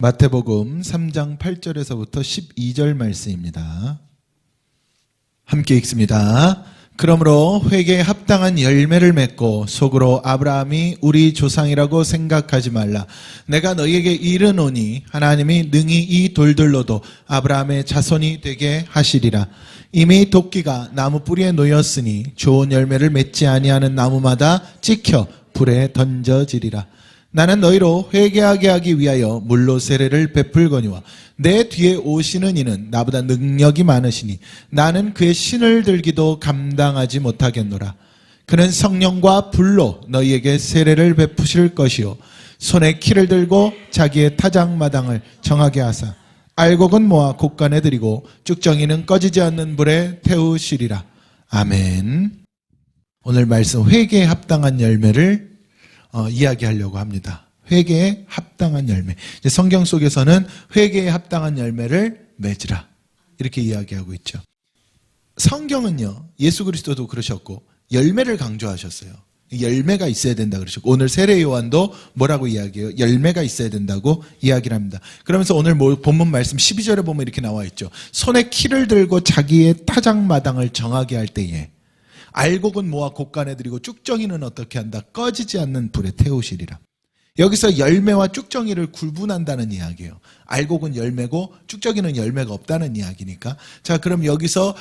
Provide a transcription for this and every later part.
마태복음 3장 8절에서부터 12절 말씀입니다. 함께 읽습니다. 그러므로 회개에 합당한 열매를 맺고 속으로 아브라함이 우리 조상이라고 생각하지 말라. 내가 너희에게 이르노니 하나님이 능히 이 돌들로도 아브라함의 자손이 되게 하시리라. 이미 도끼가 나무 뿌리에 놓였으니 좋은 열매를 맺지 아니하는 나무마다 찍혀 불에 던져지리라. 나는 너희로 회개하게 하기 위하여 물로 세례를 베풀거니와 내 뒤에 오시는 이는 나보다 능력이 많으시니 나는 그의 신을 들기도 감당하지 못하겠노라. 그는 성령과 불로 너희에게 세례를 베푸실 것이요 손에 키를 들고 자기의 타작마당을 정하게 하사 알곡은 모아 곡간에 들이고 쭉정이는 꺼지지 않는 불에 태우시리라. 아멘. 오늘 말씀 회개에 합당한 열매를 이야기하려고 합니다. 회개에 합당한 열매. 성경 속에서는 회개에 합당한 열매를 맺으라 이렇게 이야기하고 있죠. 성경은요, 예수 그리스도도 그러셨고 열매를 강조하셨어요. 열매가 있어야 된다 그러셨고, 오늘 세례 요한도 뭐라고 이야기해요? 열매가 있어야 된다고 이야기를 합니다. 그러면서 오늘 본문 말씀 12절에 보면 이렇게 나와 있죠. 손에 키를 들고 자기의 타작마당을 정하게 할 때에 알곡은 모아 곡간에 들이고 쭉정이는 어떻게 한다? 꺼지지 않는 불에 태우시리라. 여기서 열매와 쭉정이를 구분한다는 이야기예요. 알곡은 열매고 쭉정이는 열매가 없다는 이야기니까. 자, 그럼 여기서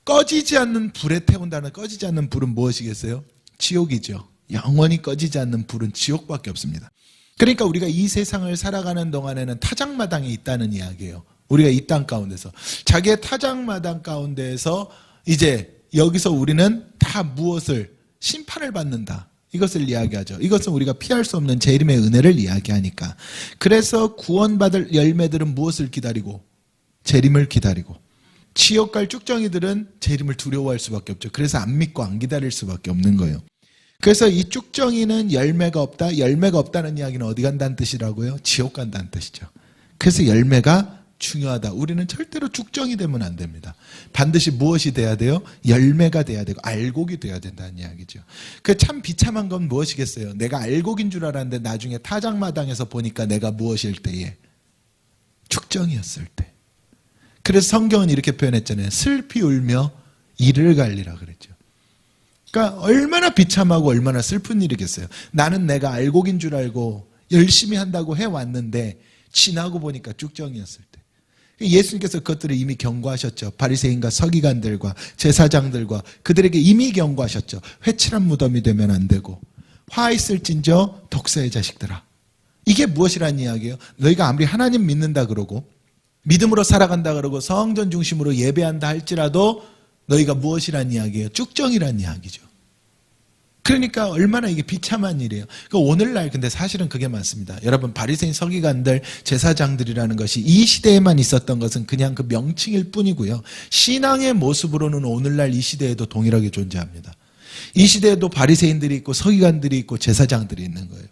꺼지지 않는 불에 태운다는, 꺼지지 않는 불은 무엇이겠어요? 지옥이죠. 영원히 꺼지지 않는 불은 지옥밖에 없습니다. 그러니까 우리가 이 세상을 살아가는 동안에는 타작마당에 있다는 이야기예요. 우리가 이 땅 가운데서 자기의 타작마당 가운데에서 이제 여기서 우리는 다 무엇을 심판을 받는다. 이것을 이야기하죠. 이것은 우리가 피할 수 없는 재림의 은혜를 이야기하니까. 그래서 구원받을 열매들은 무엇을 기다리고? 재림을 기다리고. 지옥 갈 쭉정이들은 재림을 두려워할 수밖에 없죠. 그래서 안 믿고 안 기다릴 수밖에 없는 거예요. 그래서 이 쭉정이는 열매가 없다. 열매가 없다는 이야기는 어디 간다는 뜻이라고요? 지옥 간다는 뜻이죠. 그래서 열매가 중요하다. 우리는 절대로 쭉정이 되면 안 됩니다. 반드시 무엇이 돼야 돼요? 열매가 돼야 되고 알곡이 돼야 된다는 이야기죠. 그 참 비참한 건 무엇이겠어요? 내가 알곡인 줄 알았는데 나중에 타작마당에서 보니까 내가 무엇일 때에? 쭉정이었을 때. 그래서 성경은 이렇게 표현했잖아요. 슬피 울며 이를 갈리라 그랬죠. 그러니까 얼마나 비참하고 얼마나 슬픈 일이겠어요. 나는 내가 알곡인 줄 알고 열심히 한다고 해왔는데 지나고 보니까 쭉정이었을 때. 예수님께서 그것들을 이미 경고하셨죠. 바리새인과 서기관들과 제사장들과 그들에게 이미 경고하셨죠. 회칠한 무덤이 되면 안 되고 화 있을진저 독사의 자식들아. 이게 무엇이란 이야기예요? 너희가 아무리 하나님 믿는다 그러고 믿음으로 살아간다 그러고 성전 중심으로 예배한다 할지라도 너희가 무엇이란 이야기예요? 쭉정이란 이야기죠. 그러니까 얼마나 이게 비참한 일이에요. 오늘날 근데 사실은 그게 많습니다. 여러분, 바리새인 서기관들, 제사장들이라는 것이 이 시대에만 있었던 것은 그냥 그 명칭일 뿐이고요. 신앙의 모습으로는 오늘날 이 시대에도 동일하게 존재합니다. 이 시대에도 바리새인들이 있고 서기관들이 있고 제사장들이 있는 거예요.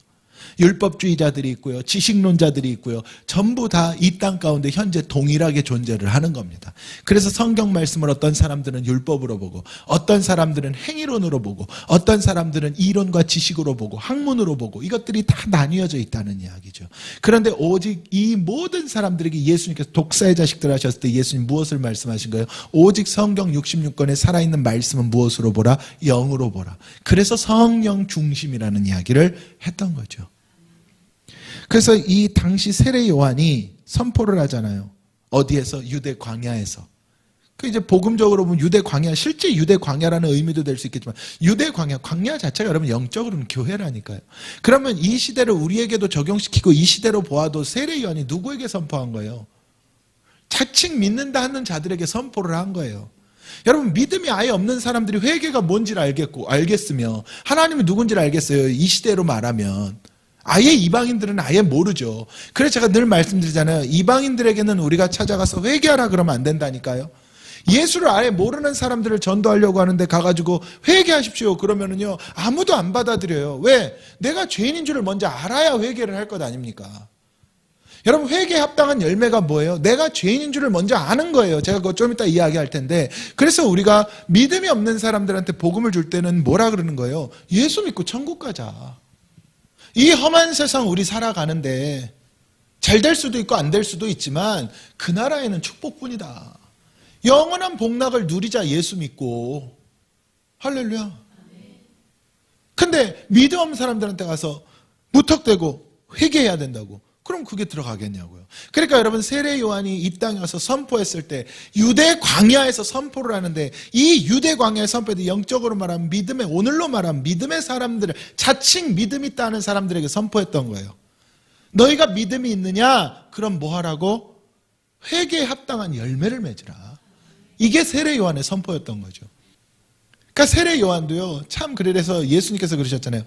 율법주의자들이 있고요. 지식론자들이 있고요. 전부 다 이 땅 가운데 현재 동일하게 존재를 하는 겁니다. 그래서 성경 말씀을 어떤 사람들은 율법으로 보고 어떤 사람들은 행위론으로 보고 어떤 사람들은 이론과 지식으로 보고 학문으로 보고 이것들이 다 나뉘어져 있다는 이야기죠. 그런데 오직 이 모든 사람들에게 예수님께서 독사의 자식들 하셨을 때 예수님 무엇을 말씀하신 거예요? 오직 성경 66권에 살아있는 말씀은 무엇으로 보라? 영으로 보라. 그래서 성령 중심이라는 이야기를 했던 거죠. 그래서 이 당시 세례 요한이 선포를 하잖아요. 어디에서? 유대 광야에서. 그 이제 복음적으로 보면 유대 광야, 실제 유대 광야라는 의미도 될 수 있겠지만 유대 광야, 광야 자체가 여러분 영적으로는 교회라니까요. 그러면 이 시대를 우리에게도 적용시키고 이 시대로 보아도 세례 요한이 누구에게 선포한 거예요? 자칭 믿는다 하는 자들에게 선포를 한 거예요. 여러분, 믿음이 아예 없는 사람들이 회개가 뭔지를 알겠으며 하나님이 누군지를 알겠어요. 이 시대로 말하면. 아예 이방인들은 아예 모르죠. 그래서 제가 늘 말씀드리잖아요. 이방인들에게는 우리가 찾아가서 회개하라 그러면 안 된다니까요. 예수를 아예 모르는 사람들을 전도하려고 하는데 가가지고 회개하십시오 그러면은요 아무도 안 받아들여요. 왜? 내가 죄인인 줄을 먼저 알아야 회개를 할 것 아닙니까? 여러분, 회개에 합당한 열매가 뭐예요? 내가 죄인인 줄을 먼저 아는 거예요. 제가 그거 좀 이따 이야기할 텐데, 그래서 우리가 믿음이 없는 사람들한테 복음을 줄 때는 뭐라 그러는 거예요? 예수 믿고 천국 가자. 이 험한 세상 우리 살아가는데 잘 될 수도 있고 안 될 수도 있지만 그 나라에는 축복뿐이다. 영원한 복락을 누리자 예수 믿고. 할렐루야. 근데 믿음 없는 사람들한테 가서 무턱대고 회개해야 된다고. 그럼 그게 들어가겠냐고요. 그러니까 여러분, 세례 요한이 이 땅에 와서 선포했을 때 유대 광야에서 선포를 하는데, 이 유대 광야의 선포도 영적으로 말하면 믿음의, 오늘로 말하면 믿음의 사람들을, 자칭 믿음이 있다는 사람들에게 선포했던 거예요. 너희가 믿음이 있느냐? 그럼 뭐 하라고? 회개에 합당한 열매를 맺으라. 이게 세례 요한의 선포였던 거죠. 그러니까 세례 요한도요, 참, 그래서 예수님께서 그러셨잖아요.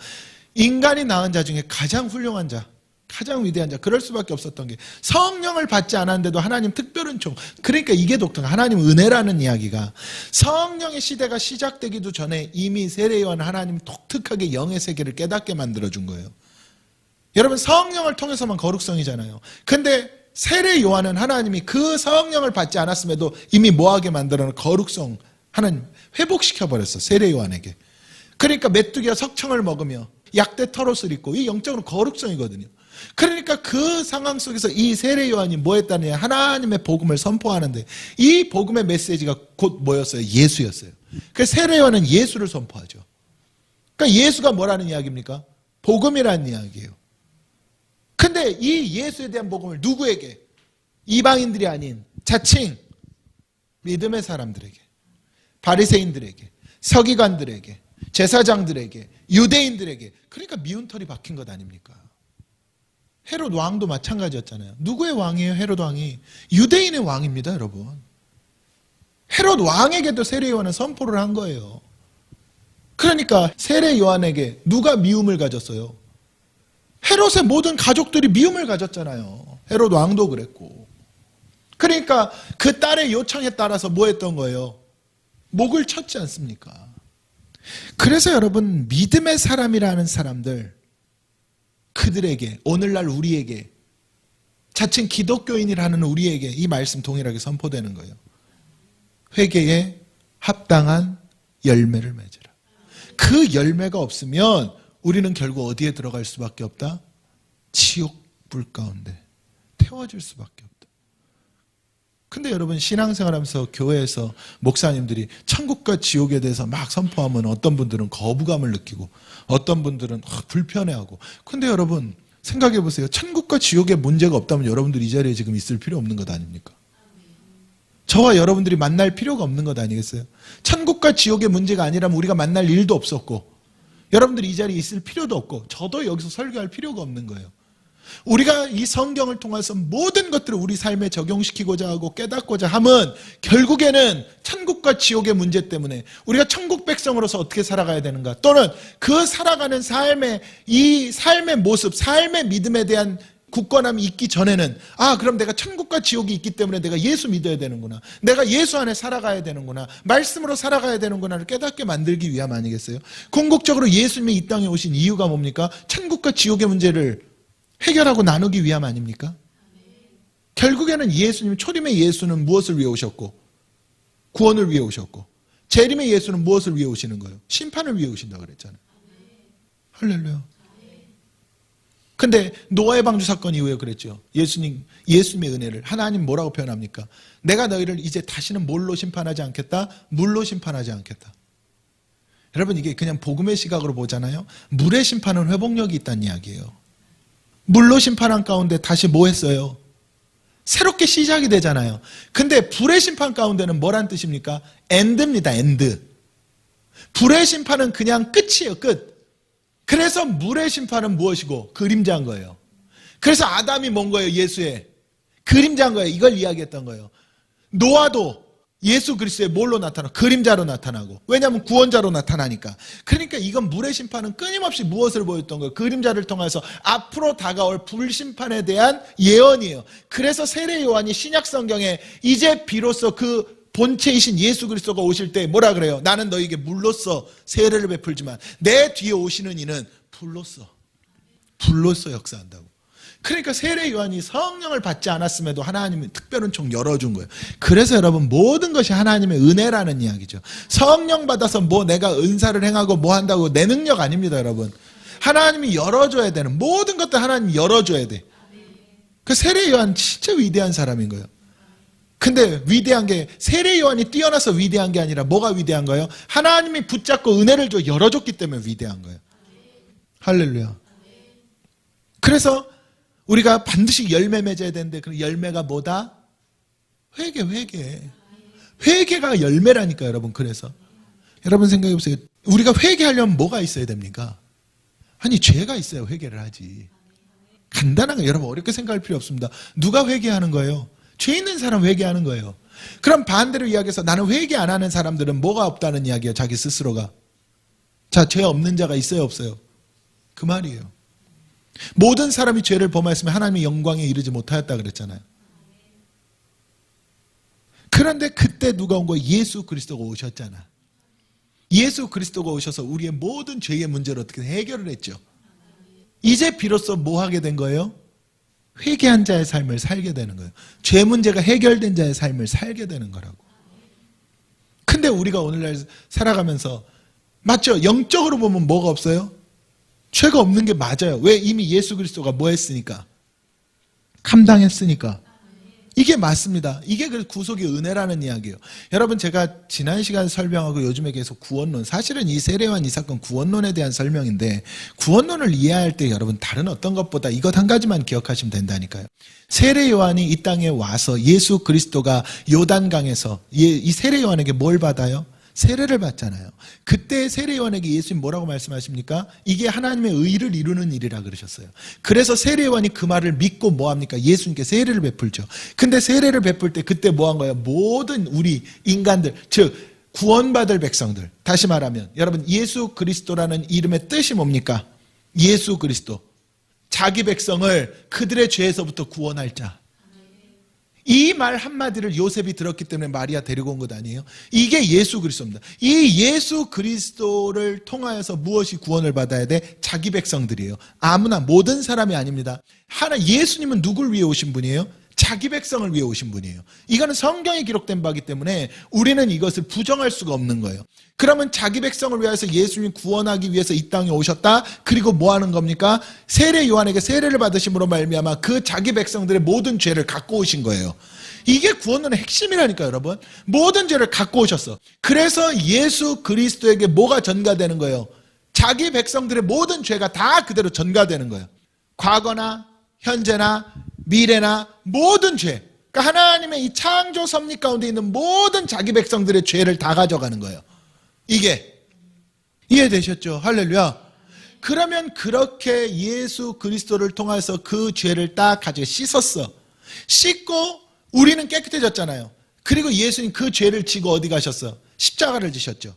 인간이 낳은 자 중에 가장 훌륭한 자, 가장 위대한 자, 그럴 수밖에 없었던 게, 성령을 받지 않았는데도 하나님 특별한 종. 그러니까 이게 독특한, 하나님 은혜라는 이야기가, 성령의 시대가 시작되기도 전에 이미 세례 요한 하나님 독특하게 영의 세계를 깨닫게 만들어준 거예요. 여러분, 성령을 통해서만 거룩성이잖아요. 근데 세례 요한은 하나님이 그 성령을 받지 않았음에도 이미 뭐하게 만들어놓은 거룩성, 하나님 회복시켜버렸어, 세례 요한에게. 그러니까 메뚜기가 석청을 먹으며 약대 털옷을 입고, 이 영적으로 거룩성이거든요. 그러니까 그 상황 속에서 이 세례 요한이 뭐 했다느냐, 하나님의 복음을 선포하는데, 이 복음의 메시지가 곧 뭐였어요? 예수였어요. 그래서 세례 요한은 예수를 선포하죠. 그러니까 예수가 뭐라는 이야기입니까? 복음이라는 이야기예요. 근데 이 예수에 대한 복음을 누구에게? 이방인들이 아닌 자칭 믿음의 사람들에게, 바리새인들에게, 서기관들에게, 제사장들에게, 유대인들에게. 그러니까 미운 털이 박힌 것 아닙니까? 헤롯 왕도 마찬가지였잖아요. 누구의 왕이에요? 헤롯 왕이 유대인의 왕입니다, 여러분. 헤롯 왕에게도 세례 요한은 선포를 한 거예요. 그러니까 세례 요한에게 누가 미움을 가졌어요? 헤롯의 모든 가족들이 미움을 가졌잖아요. 헤롯 왕도 그랬고. 그러니까 그 딸의 요청에 따라서 뭐 했던 거예요? 목을 쳤지 않습니까? 그래서 여러분, 믿음의 사람이라는 사람들, 그들에게, 오늘날 우리에게, 자칭 기독교인이라는 우리에게 이 말씀 동일하게 선포되는 거예요. 회개에 합당한 열매를 맺으라. 그 열매가 없으면 우리는 결국 어디에 들어갈 수밖에 없다? 지옥 불 가운데 태워질 수밖에 없다. 근데 여러분, 신앙생활하면서 교회에서 목사님들이 천국과 지옥에 대해서 막 선포하면 어떤 분들은 거부감을 느끼고 어떤 분들은 불편해하고. 근데 여러분, 생각해 보세요. 천국과 지옥에 문제가 없다면 여러분들 이 자리에 지금 있을 필요 없는 것 아닙니까? 저와 여러분들이 만날 필요가 없는 것 아니겠어요? 천국과 지옥의 문제가 아니라면 우리가 만날 일도 없었고, 여러분들이 이 자리에 있을 필요도 없고, 저도 여기서 설교할 필요가 없는 거예요. 우리가 이 성경을 통해서 모든 것들을 우리 삶에 적용시키고자 하고 깨닫고자 함은 결국에는 천국과 지옥의 문제 때문에 우리가 천국 백성으로서 어떻게 살아가야 되는가, 또는 그 살아가는 삶의, 이 삶의 모습, 삶의 믿음에 대한 굳건함이 있기 전에는, 그럼 내가 천국과 지옥이 있기 때문에 내가 예수 믿어야 되는구나, 내가 예수 안에 살아가야 되는구나, 말씀으로 살아가야 되는구나를 깨닫게 만들기 위함 아니겠어요? 궁극적으로 예수님이 이 땅에 오신 이유가 뭡니까? 천국과 지옥의 문제를 해결하고 나누기 위함 아닙니까? 결국에는 예수님, 초림의 예수는 무엇을 위해 오셨고, 구원을 위해 오셨고, 재림의 예수는 무엇을 위해 오시는 거예요? 심판을 위해 오신다고 그랬잖아요. 할렐루야. 근데 노아의 방주 사건 이후에 그랬죠. 예수님의 은혜를 하나님 뭐라고 표현합니까? 내가 너희를 이제 다시는 뭘로 심판하지 않겠다? 물로 심판하지 않겠다. 여러분, 이게 그냥 복음의 시각으로 보잖아요. 물의 심판은 회복력이 있다는 이야기예요. 물로 심판한 가운데 다시 뭐 했어요? 새롭게 시작이 되잖아요. 근데 불의 심판 가운데는 뭐란 뜻입니까? 엔드입니다, 엔드. 불의 심판은 그냥 끝이에요, 끝. 그래서 물의 심판은 무엇이고? 그림자인 거예요. 그래서 아담이 뭔 거예요? 예수의 그림자인 거예요. 이걸 이야기했던 거예요. 노아도 예수 그리스도의 뭘로 나타나고? 그림자로 나타나고. 왜냐하면 구원자로 나타나니까. 그러니까 이건 물의 심판은 끊임없이 무엇을 보였던 거예요? 그림자를 통해서 앞으로 다가올 불심판에 대한 예언이에요. 그래서 세례 요한이 신약 성경에 이제 비로소 그 본체이신 예수 그리스도가 오실 때 뭐라 그래요? 나는 너에게 물로써 세례를 베풀지만 내 뒤에 오시는 이는 불로써 역사한다고. 그러니까 세례 요한이 성령을 받지 않았음에도 하나님이 특별한 총 열어준 거예요. 그래서 여러분, 모든 것이 하나님의 은혜라는 이야기죠. 성령 받아서 뭐 내가 은사를 행하고 뭐 한다고 내 능력 아닙니다, 여러분. 하나님이 열어줘야 되는 모든 것들 하나님이 열어줘야 돼. 그 세례 요한 진짜 위대한 사람인 거예요. 근데 위대한 게 세례 요한이 뛰어나서 위대한 게 아니라 뭐가 위대한 거예요? 하나님이 붙잡고 은혜를 열어줬기 때문에 위대한 거예요. 할렐루야. 그래서 우리가 반드시 열매 맺어야 되는데 그 열매가 뭐다? 회개. 회개가 열매라니까 여러분. 그래서 여러분 생각해 보세요. 우리가 회개하려면 뭐가 있어야 됩니까? 아니 죄가 있어야 회개를 하지. 간단하게 여러분 어렵게 생각할 필요 없습니다. 누가 회개하는 거예요? 죄 있는 사람 회개하는 거예요. 그럼 반대로 이야기해서 나는 회개 안 하는 사람들은 뭐가 없다는 이야기예요. 자기 스스로가. 자, 죄 없는 자가 있어요 없어요? 그 말이에요. 모든 사람이 죄를 범하였으면 하나님의 영광에 이르지 못하였다 그랬잖아요. 그런데 그때 누가 온 거예요? 예수 그리스도가 오셨잖아. 예수 그리스도가 오셔서 우리의 모든 죄의 문제를 어떻게 해결을 했죠. 이제 비로소 뭐 하게 된 거예요? 회개한 자의 삶을 살게 되는 거예요. 죄 문제가 해결된 자의 삶을 살게 되는 거라고. 근데 우리가 오늘날 살아가면서 맞죠? 영적으로 보면 뭐가 없어요? 죄가 없는 게 맞아요. 왜? 이미 예수 그리스도가 뭐 했으니까? 감당했으니까. 이게 맞습니다. 이게 그 구속의 은혜라는 이야기예요. 여러분 제가 지난 시간에 설명하고 요즘에 계속 구원론, 사실은 이 세례요한 이 사건 구원론에 대한 설명인데 구원론을 이해할 때 여러분 다른 어떤 것보다 이것 한 가지만 기억하시면 된다니까요. 세례요한이 이 땅에 와서 예수 그리스도가 요단강에서 이 세례요한에게 뭘 받아요? 세례를 받잖아요. 그때 세례요한에게 예수님 뭐라고 말씀하십니까? 이게 하나님의 의를 이루는 일이라 그러셨어요. 그래서 세례요한이 그 말을 믿고 뭐합니까? 예수님께 세례를 베풀죠. 근데 세례를 베풀 때 그때 뭐한 거예요? 모든 우리 인간들, 즉 구원받을 백성들, 다시 말하면 여러분 예수 그리스도라는 이름의 뜻이 뭡니까? 예수 그리스도, 자기 백성을 그들의 죄에서부터 구원할 자. 이 말 한마디를 요셉이 들었기 때문에 마리아 데리고 온 것 아니에요? 이게 예수 그리스도입니다. 이 예수 그리스도를 통하여서 무엇이 구원을 받아야 돼? 자기 백성들이에요. 아무나 모든 사람이 아닙니다. 예수님은 누굴 위해 오신 분이에요? 자기 백성을 위해 오신 분이에요. 이거는 성경에 기록된 바이기 때문에 우리는 이것을 부정할 수가 없는 거예요. 그러면 자기 백성을 위해서 예수님 구원하기 위해서 이 땅에 오셨다. 그리고 뭐 하는 겁니까? 세례 요한에게 세례를 받으심으로 말미암아 그 자기 백성들의 모든 죄를 갖고 오신 거예요. 이게 구원론의 핵심이라니까요, 여러분. 모든 죄를 갖고 오셨어. 그래서 예수 그리스도에게 뭐가 전가되는 거예요? 자기 백성들의 모든 죄가 다 그대로 전가되는 거예요. 과거나 현재나 미래나 모든 죄, 그러니까 하나님의 이 창조 섭리 가운데 있는 모든 자기 백성들의 죄를 다 가져가는 거예요. 이게 이해되셨죠? 할렐루야. 그러면 그렇게 예수 그리스도를 통해서 그 죄를 딱 가지고 씻었어. 씻고 우리는 깨끗해졌잖아요. 그리고 예수님 그 죄를 지고 어디 가셨어? 십자가를 지셨죠.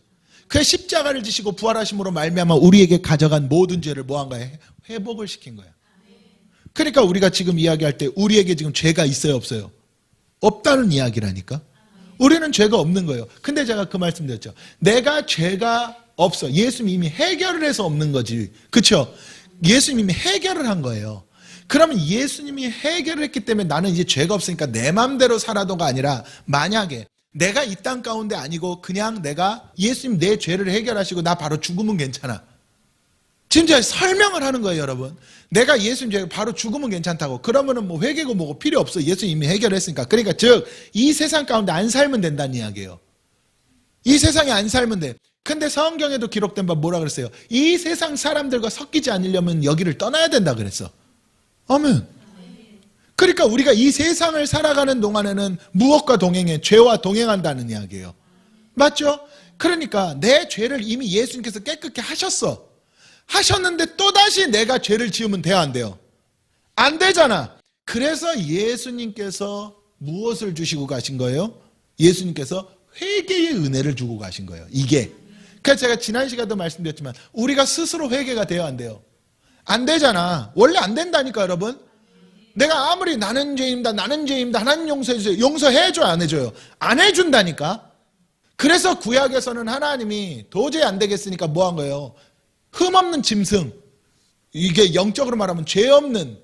그 십자가를 지시고 부활하심으로 말미암아 우리에게 가져간 모든 죄를 뭐 한 거예요? 회복을 시킨 거예요. 그러니까 우리가 지금 이야기할 때 우리에게 지금 죄가 있어요 없어요? 없다는 이야기라니까. 우리는 죄가 없는 거예요. 근데 제가 그 말씀 드렸죠. 내가 죄가 없어. 예수님이 이미 해결을 해서 없는 거지. 그렇죠? 예수님이 해결을 한 거예요. 그러면 예수님이 해결을 했기 때문에 나는 이제 죄가 없으니까 내 맘대로 살아도가 아니라 만약에 내가 이 땅 가운데 아니고 그냥 내가 예수님 내 죄를 해결하시고 나 바로 죽으면 괜찮아. 지금 제가 설명을 하는 거예요, 여러분. 내가 예수님 죄 바로 죽으면 괜찮다고. 그러면은 뭐 회개고 뭐고 필요 없어. 예수님 이미 해결했으니까. 그러니까 즉 이 세상 가운데 안 살면 된다는 이야기예요. 이 세상에 안 살면 돼. 근데 성경에도 기록된 바 뭐라 그랬어요? 이 세상 사람들과 섞이지 않으려면 여기를 떠나야 된다 그랬어. 아멘. 그러니까 우리가 이 세상을 살아가는 동안에는 무엇과 동행해? 죄와 동행한다는 이야기예요. 맞죠? 그러니까 내 죄를 이미 예수님께서 깨끗게 하셨어. 하셨는데 또다시 내가 죄를 지으면 돼요 안 돼요? 안 되잖아. 그래서 예수님께서 무엇을 주시고 가신 거예요? 예수님께서 회개의 은혜를 주고 가신 거예요. 이게. 그래서 제가 지난 시간에도 말씀드렸지만 우리가 스스로 회개가 돼요 안 돼요? 안 되잖아. 원래 안 된다니까 여러분. 내가 아무리 나는 죄입니다 하나님 용서해주세요. 용서해줘요 안 해줘요? 안 해준다니까. 그래서 구약에서는 하나님이 도저히 안 되겠으니까 뭐 한 거예요? 흠없는 짐승, 이게 영적으로 말하면 죄 없는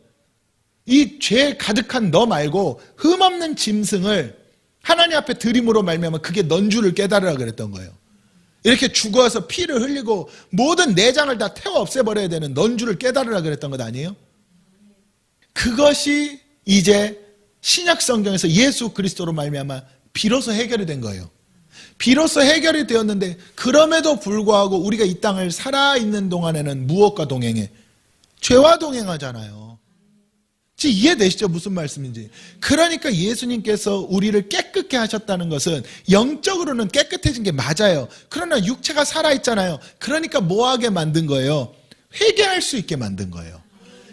이 죄 가득한 너 말고 흠없는 짐승을 하나님 앞에 드림으로 말미암아 그게 넌 줄을 깨달으라 그랬던 거예요. 이렇게 죽어서 피를 흘리고 모든 내장을 다 태워 없애버려야 되는 넌 줄을 깨달으라 그랬던 것 아니에요? 그것이 이제 신약 성경에서 예수 그리스도로 말미암아 비로소 해결이 된 거예요. 비로소 해결이 되었는데 그럼에도 불구하고 우리가 이 땅을 살아있는 동안에는 무엇과 동행해? 죄와 동행하잖아요. 지금 이해되시죠? 무슨 말씀인지. 그러니까 예수님께서 우리를 깨끗게 하셨다는 것은 영적으로는 깨끗해진 게 맞아요. 그러나 육체가 살아있잖아요. 그러니까 뭐하게 만든 거예요? 회개할 수 있게 만든 거예요.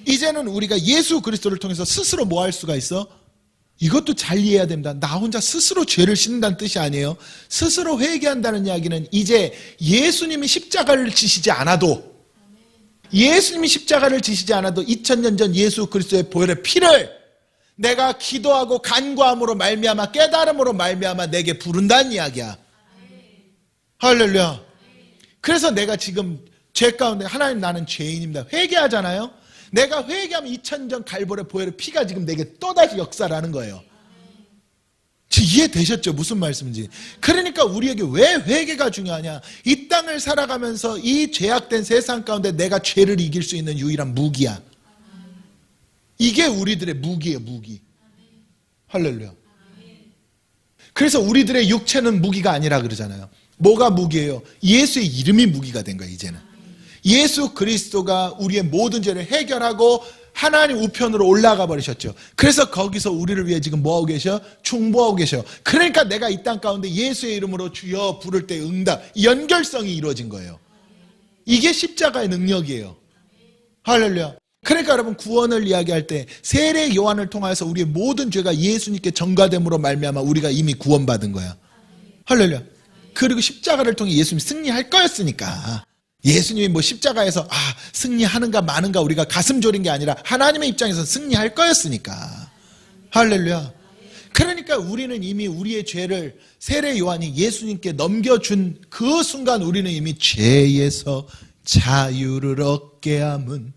이제는 우리가 예수 그리스도를 통해서 스스로 뭐 할 수가 있어? 이것도 잘 이해해야 됩니다. 나 혼자 스스로 죄를 씻는다는 뜻이 아니에요. 스스로 회개한다는 이야기는 이제 예수님이 십자가를 지시지 않아도 2000년 전 예수 그리스도의 보혈의 피를 내가 기도하고 간구함으로 말미암아 깨달음으로 말미암아 내게 부른다는 이야기야. 할렐루야. 그래서 내가 지금 죄 가운데 하나님 나는 죄인입니다. 회개하잖아요. 내가 회개하면 2000년 갈보의 보혈의 피가 지금 내게 또다시 역사를 하는 거예요. 이해되셨죠? 무슨 말씀인지. 그러니까 우리에게 왜 회개가 중요하냐? 이 땅을 살아가면서 이 죄악된 세상 가운데 내가 죄를 이길 수 있는 유일한 무기야. 이게 우리들의 무기예요, 무기. 할렐루야. 그래서 우리들의 육체는 무기가 아니라 그러잖아요. 뭐가 무기예요? 예수의 이름이 무기가 된 거예요, 이제는. 예수 그리스도가 우리의 모든 죄를 해결하고 하나님 우편으로 올라가 버리셨죠. 그래서 거기서 우리를 위해 지금 뭐하고 계셔? 충보하고 계셔. 그러니까 내가 이 땅 가운데 예수의 이름으로 주여 부를 때 응답, 연결성이 이루어진 거예요. 이게 십자가의 능력이에요. 할렐루야. 그러니까 여러분 구원을 이야기할 때 세례 요한을 통해서 우리의 모든 죄가 예수님께 전가됨으로 말미암아 우리가 이미 구원받은 거야. 할렐루야. 그리고 십자가를 통해 예수님이 승리할 거였으니까. 예수님이 뭐 십자가에서 승리하는가 마는가 우리가 가슴 졸인 게 아니라 하나님의 입장에서 승리할 거였으니까. 할렐루야. 그러니까 우리는 이미 우리의 죄를 세례 요한이 예수님께 넘겨준 그 순간 우리는 이미 죄에서 자유를 얻게 함은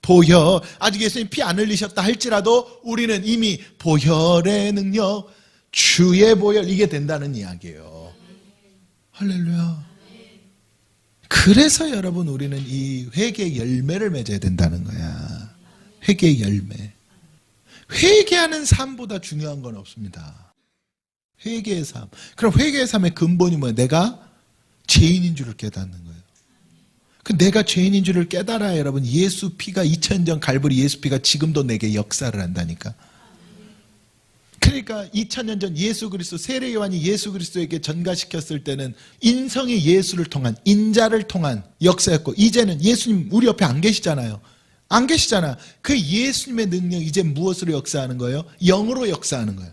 보혈, 아직 예수님 피 안 흘리셨다 할지라도 우리는 이미 보혈의 능력, 주의 보혈, 이게 된다는 이야기예요. 할렐루야. 그래서 여러분 우리는 이 회개의 열매를 맺어야 된다는 거야. 회개의 열매. 회개하는 삶보다 중요한 건 없습니다. 회개의 삶. 그럼 회개의 삶의 근본이 뭐예요? 내가 죄인인 줄을 깨닫는 거예요. 그 내가 죄인인 줄을 깨달아야 여러분 예수 피가 2000년 갈보리 예수 피가 지금도 내게 역사를 한다니까. 그러니까 2000년 전 예수 그리스도 세례 요한이 예수 그리스도에게 전가시켰을 때는 인성이 예수를 통한 인자를 통한 역사였고 이제는 예수님 우리 옆에 안 계시잖아요. 안 계시잖아. 그 예수님의 능력 이제 무엇으로 역사하는 거예요? 영으로 역사하는 거예요.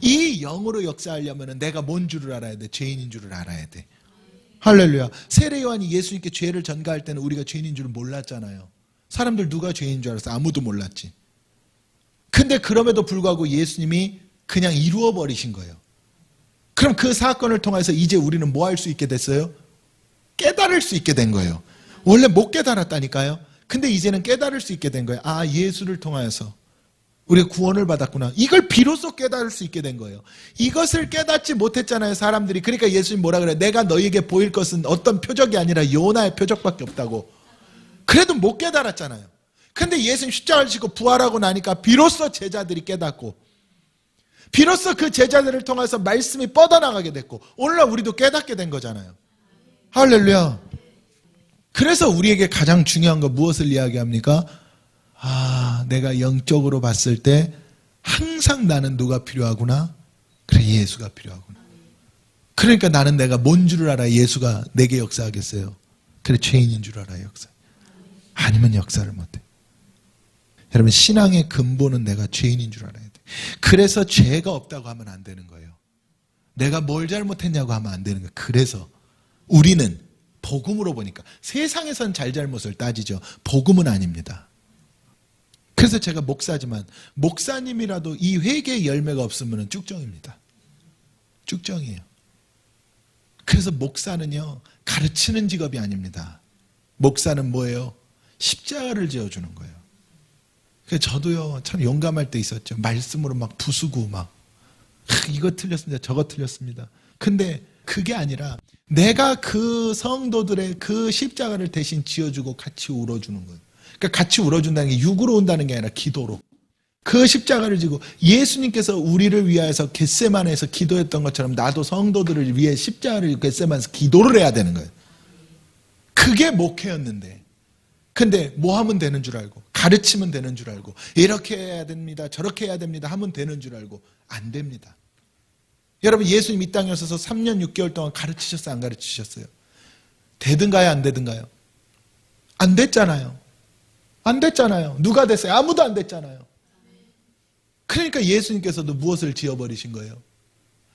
이 영으로 역사하려면 내가 뭔 줄을 알아야 돼? 죄인인 줄을 알아야 돼. 할렐루야. 세례 요한이 예수님께 죄를 전가할 때는 우리가 죄인인 줄을 몰랐잖아요. 사람들 누가 죄인인 줄 알았어? 아무도 몰랐지. 근데 그럼에도 불구하고 예수님이 그냥 이루어버리신 거예요. 그럼 그 사건을 통해서 이제 우리는 뭐 할 수 있게 됐어요? 깨달을 수 있게 된 거예요. 원래 못 깨달았다니까요. 근데 이제는 깨달을 수 있게 된 거예요. 예수를 통하여서 우리가 구원을 받았구나. 이걸 비로소 깨달을 수 있게 된 거예요. 이것을 깨닫지 못했잖아요, 사람들이. 그러니까 예수님 뭐라 그래요? 내가 너에게 보일 것은 어떤 표적이 아니라 요나의 표적밖에 없다고. 그래도 못 깨달았잖아요. 근데 예수님 십자가를 지고 부활하고 나니까 비로소 제자들이 깨닫고 비로소 그 제자들을 통해서 말씀이 뻗어나가게 됐고 오늘날 우리도 깨닫게 된 거잖아요. 할렐루야. 그래서 우리에게 가장 중요한 건 무엇을 이야기합니까? 내가 영적으로 봤을 때 항상 나는 누가 필요하구나? 그래, 예수가 필요하구나. 그러니까 나는 내가 뭔 줄을 알아 예수가 내게 역사하겠어요? 그래, 죄인인 줄 알아 역사. 아니면 역사를 못해. 여러분 신앙의 근본은 내가 죄인인 줄 알아야 돼. 그래서 죄가 없다고 하면 안 되는 거예요. 내가 뭘 잘못했냐고 하면 안 되는 거예요. 그래서 우리는 복음으로 보니까 세상에선 잘잘못을 따지죠. 복음은 아닙니다. 그래서 제가 목사지만 목사님이라도 이 회개의 열매가 없으면 쭉정입니다. 쭉정이에요. 그래서 목사는요 가르치는 직업이 아닙니다. 목사는 뭐예요? 십자가를 지어주는 거예요. 그래서 저도요 참 용감할 때 있었죠. 말씀으로 막 부수고 막 이거 틀렸습니다. 저거 틀렸습니다. 근데 그게 아니라 내가 그 성도들의 그 십자가를 대신 지어주고 같이 울어주는 거예요. 그러니까 같이 울어준다는 게 육으로 온다는 게 아니라 기도로. 그 십자가를 지고 예수님께서 우리를 위하여서 겟세마네에서 기도했던 것처럼 나도 성도들을 위해 십자가를 지고 겟세마네에서 기도를 해야 되는 거예요. 그게 목회였는데, 근데 뭐 하면 되는 줄 알고, 가르치면 되는 줄 알고, 이렇게 해야 됩니다, 저렇게 해야 됩니다 하면 되는 줄 알고, 안 됩니다. 여러분, 예수님 이 땅에 오셔서 3년 6개월 동안 가르치셨어요, 안 가르치셨어요? 되든가요, 안 되든가요? 안 됐잖아요. 안 됐잖아요. 누가 됐어요? 아무도 안 됐잖아요. 그러니까 예수님께서도 무엇을 지어버리신 거예요?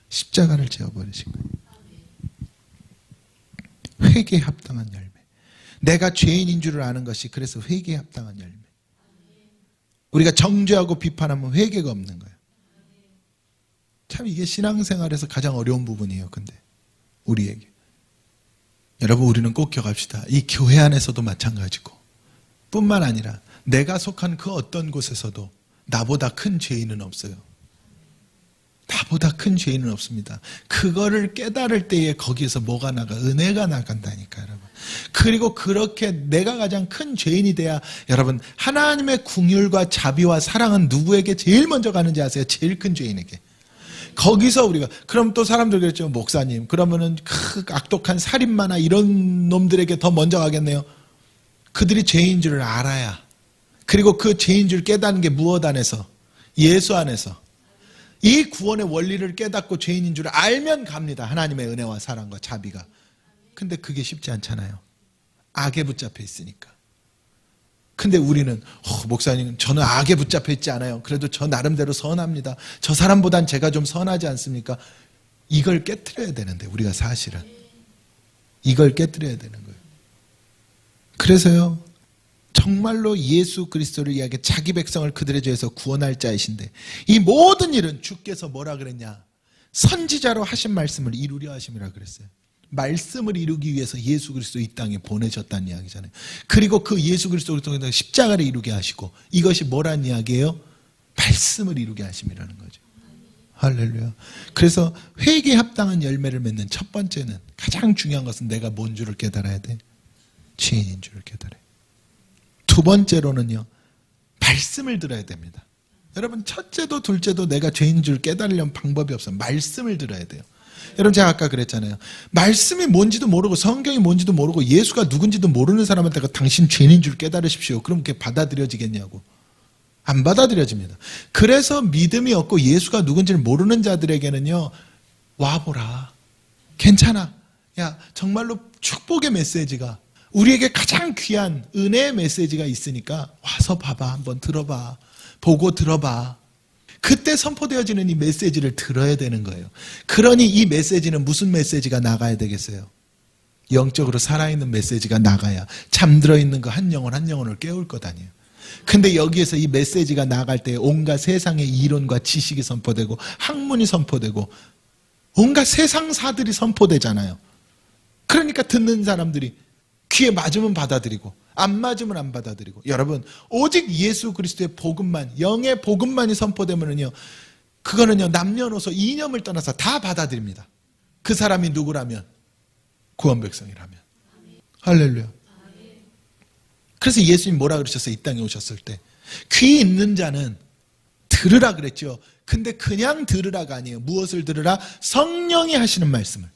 십자가를 지어버리신 거예요. 회개에 합당한 열매. 내가 죄인인 줄을 아는 것이 그래서 회개에 합당한 열매. 우리가 정죄하고 비판하면 회개가 없는 거예요. 참 이게 신앙생활에서 가장 어려운 부분이에요. 근데 우리에게. 여러분, 우리는 꼭 기억합시다. 이 교회 안에서도 마찬가지고 뿐만 아니라 내가 속한 그 어떤 곳에서도 나보다 큰 죄인은 없어요. 나보다 큰 죄인은 없습니다. 그거를 깨달을 때에 거기에서 뭐가 나가? 은혜가 나간다니까, 여러분. 그리고 그렇게 내가 가장 큰 죄인이 돼야, 여러분, 하나님의 긍휼과 자비와 사랑은 누구에게 제일 먼저 가는지 아세요? 제일 큰 죄인에게. 거기서 우리가, 그럼 또 사람들 그랬죠. 목사님, 그러면은 그 악독한 살인마나 이런 놈들에게 더 먼저 가겠네요. 그들이 죄인 줄을 알아야. 그리고 그 죄인 줄 깨닫는 게 무엇 안에서? 예수 안에서. 이 구원의 원리를 깨닫고 죄인인 줄 알면 갑니다. 하나님의 은혜와 사랑과 자비가. 근데 그게 쉽지 않잖아요. 악에 붙잡혀 있으니까. 근데 우리는 목사님, 저는 악에 붙잡혀 있지 않아요. 그래도 저 나름대로 선합니다. 저 사람보단 제가 좀 선하지 않습니까? 이걸 깨트려야 되는데, 우리가 사실은 이걸 깨트려야 되는 거예요. 그래서요, 정말로 예수 그리스도를 이야기해 자기 백성을 그들의 죄에서 구원할 자이신데, 이 모든 일은 주께서 뭐라 그랬냐? 선지자로 하신 말씀을 이루려 하심이라 그랬어요. 말씀을 이루기 위해서 예수 그리스도 이 땅에 보내셨다는 이야기잖아요. 그리고 그 예수 그리스도를 통해서 십자가를 이루게 하시고, 이것이 뭐란 이야기예요? 말씀을 이루게 하심이라는 거죠. 할렐루야. 그래서 회개에 합당한 열매를 맺는 첫 번째는, 가장 중요한 것은 내가 뭔 줄을 깨달아야 돼? 죄인인 줄을 깨달아요. 두 번째로는요, 말씀을 들어야 됩니다. 여러분, 첫째도 둘째도 내가 죄인 줄 깨달으려면 방법이 없어요. 말씀을 들어야 돼요. 여러분, 제가 아까 그랬잖아요. 말씀이 뭔지도 모르고 성경이 뭔지도 모르고 예수가 누군지도 모르는 사람한테 당신 죄인인 줄 깨달으십시오. 그럼 그게 받아들여지겠냐고. 안 받아들여집니다. 그래서 믿음이 없고 예수가 누군지를 모르는 자들에게는요, 와보라. 괜찮아. 야, 정말로 축복의 메시지가, 우리에게 가장 귀한 은혜의 메시지가 있으니까 와서 봐봐. 한번 들어봐. 보고 들어봐. 그때 선포되어지는 이 메시지를 들어야 되는 거예요. 그러니 이 메시지는 무슨 메시지가 나가야 되겠어요? 영적으로 살아있는 메시지가 나가야 잠들어 있는 그 한 영혼 한 영혼을 깨울 것 아니에요. 근데 여기에서 이 메시지가 나갈 때 온갖 세상의 이론과 지식이 선포되고 학문이 선포되고 온갖 세상사들이 선포되잖아요. 그러니까 듣는 사람들이 귀에 맞으면 받아들이고 안 맞으면 안 받아들이고. 여러분, 오직 예수 그리스도의 복음만, 영의 복음만이 선포되면은요, 그거는요, 남녀노소 이념을 떠나서 다 받아들입니다. 그 사람이 누구라면? 구원 백성이라면. 할렐루야. 그래서 예수님 뭐라 그러셨어요? 이 땅에 오셨을 때 귀 있는 자는 들으라 그랬죠. 근데 그냥 들으라가 아니에요. 무엇을 들으라? 성령이 하시는 말씀을.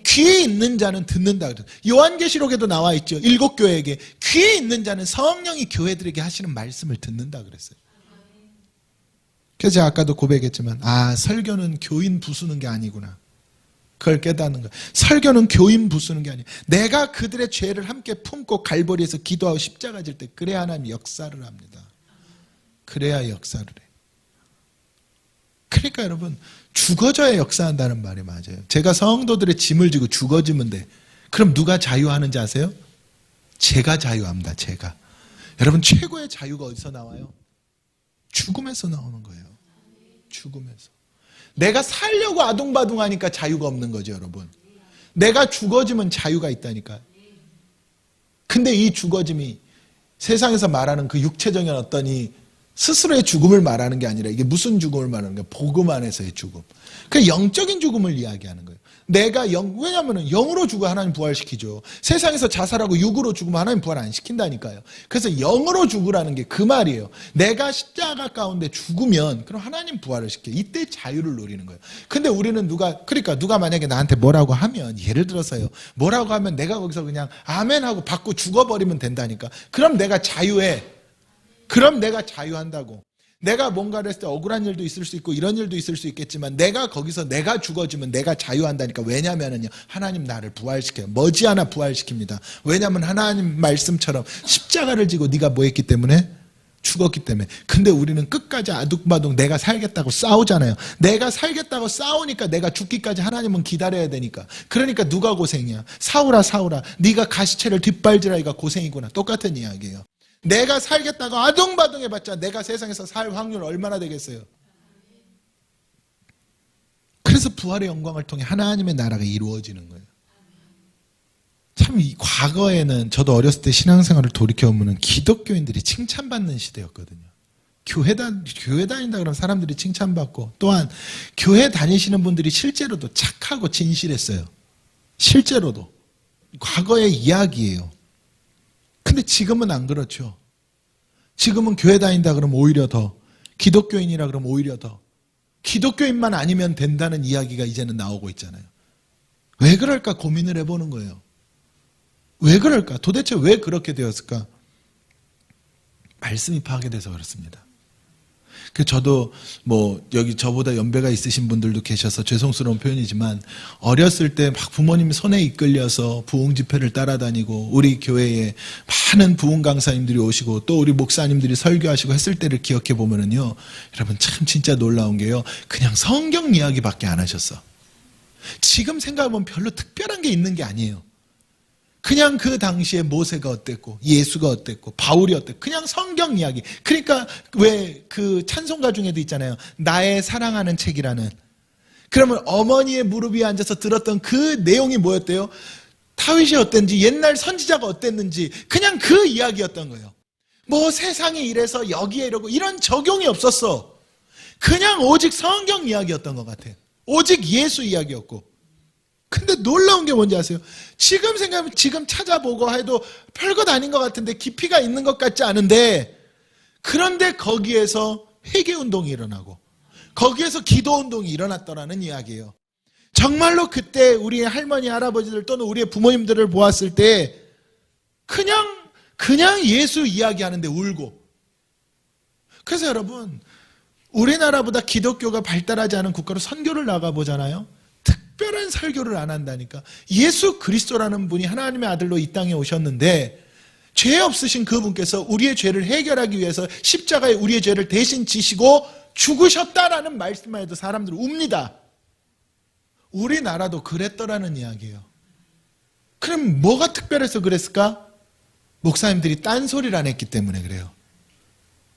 귀 있는 자는 듣는다 그랬어요. 요한계시록에도 나와 있죠. 7교회에게 귀 있는 자는 성령이 교회들에게 하시는 말씀을 듣는다 그랬어요. 그래서 제가 아까도 고백했지만, 설교는 교인 부수는 게 아니구나. 그걸 깨닫는 거예요. 설교는 교인 부수는 게 아니에요. 내가 그들의 죄를 함께 품고 갈보리에서 기도하고 십자가 질 때, 그래야 하나님 역사를 합니다. 그래야 역사를 해. 그러니까 여러분, 죽어져야 역사한다는 말이 맞아요. 제가 성도들의 짐을 지고 죽어지면 돼. 그럼 누가 자유하는지 아세요? 제가 자유합니다. 제가. 여러분, 최고의 자유가 어디서 나와요? 죽음에서 나오는 거예요. 죽음에서. 내가 살려고 아둥바둥하니까 자유가 없는 거죠, 여러분. 내가 죽어지면 자유가 있다니까. 근데 이 죽어짐이 세상에서 말하는 그 육체적인 어떤 이 스스로의 죽음을 말하는 게 아니라 이게 무슨 죽음을 말하는 거야? 복음 안에서의 죽음. 그 영적인 죽음을 이야기하는 거예요. 왜냐면은 영으로 죽어 하나님 부활시키죠. 세상에서 자살하고 육으로 죽으면 하나님 부활 안 시킨다니까요. 그래서 영으로 죽으라는 게 그 말이에요. 내가 십자가 가운데 죽으면 그럼 하나님 부활을 시켜. 이때 자유를 누리는 거예요. 근데 우리는 그러니까 누가 만약에 나한테 뭐라고 하면, 예를 들어서요, 뭐라고 하면 내가 거기서 그냥 아멘 하고 받고 죽어버리면 된다니까. 그럼 내가 자유해. 그럼 내가 자유한다고. 내가 뭔가를 했을 때 억울한 일도 있을 수 있고 이런 일도 있을 수 있겠지만 내가 거기서 내가 죽어지면 내가 자유한다니까. 왜냐면은요, 하나님 나를 부활시켜요. 머지않아 부활시킵니다. 왜냐면 하나님 말씀처럼 십자가를 지고 네가 뭐 했기 때문에? 죽었기 때문에. 근데 우리는 끝까지 아둥바둥 내가 살겠다고 싸우잖아요. 내가 살겠다고 싸우니까 내가 죽기까지 하나님은 기다려야 되니까. 그러니까 누가 고생이야? 사울아 네가 가시체를 뒷발질하기가 고생이구나. 똑같은 이야기예요. 내가 살겠다고 아둥바둥 해봤자 내가 세상에서 살 확률 얼마나 되겠어요? 그래서 부활의 영광을 통해 하나님의 나라가 이루어지는 거예요. 참 이 과거에는 저도 어렸을 때 신앙생활을 돌이켜보면 기독교인들이 칭찬받는 시대였거든요. 교회 다닌다 그러면 사람들이 칭찬받고, 또한 교회 다니시는 분들이 실제로도 착하고 진실했어요. 실제로도. 과거의 이야기예요. 근데 지금은 안 그렇죠. 지금은 교회 다닌다 그러면 오히려 더, 기독교인이라 그러면 오히려 더, 기독교인만 아니면 된다는 이야기가 이제는 나오고 있잖아요. 왜 그럴까 고민을 해보는 거예요. 왜 그럴까? 도대체 왜 그렇게 되었을까? 말씀이 파괴돼서 그렇습니다. 저도 여기 저보다 연배가 있으신 분들도 계셔서 죄송스러운 표현이지만, 어렸을 때 막 부모님 손에 이끌려서 부흥 집회를 따라다니고 우리 교회에 많은 부흥 강사님들이 오시고 또 우리 목사님들이 설교하시고 했을 때를 기억해 보면은요, 여러분 참 진짜 놀라운 게요, 그냥 성경 이야기밖에 안 하셨어. 지금 생각해보면 별로 특별한 게 있는 게 아니에요. 그냥 그 당시에 모세가 어땠고 예수가 어땠고 바울이 어땠고 그냥 성경 이야기. 그러니까 왜 그 찬송가 중에도 있잖아요, 나의 사랑하는 책이라는. 그러면 어머니의 무릎 위에 앉아서 들었던 그 내용이 뭐였대요? 다윗이 어땠는지, 옛날 선지자가 어땠는지, 그냥 그 이야기였던 거예요. 세상이 이래서 여기에 이러고 이런 적용이 없었어. 그냥 오직 성경 이야기였던 것 같아요. 오직 예수 이야기였고. 근데 놀라운 게 뭔지 아세요? 지금 생각하면, 지금 찾아보고 해도 별것 아닌 것 같은데, 깊이가 있는 것 같지 않은데, 그런데 거기에서 회개운동이 일어나고 거기에서 기도운동이 일어났더라는 이야기예요. 정말로 그때 우리의 할머니, 할아버지들 또는 우리의 부모님들을 보았을 때 그냥 예수 이야기하는데 울고. 그래서 여러분, 우리나라보다 기독교가 발달하지 않은 국가로 선교를 나가보잖아요. 특별한 설교를 안 한다니까. 예수 그리스도라는 분이 하나님의 아들로 이 땅에 오셨는데, 죄 없으신 그분께서 우리의 죄를 해결하기 위해서 십자가에 우리의 죄를 대신 지시고 죽으셨다라는 말씀만 해도 사람들은 웁니다. 우리나라도 그랬더라는 이야기예요. 그럼 뭐가 특별해서 그랬을까? 목사님들이 딴소리를 안 했기 때문에 그래요.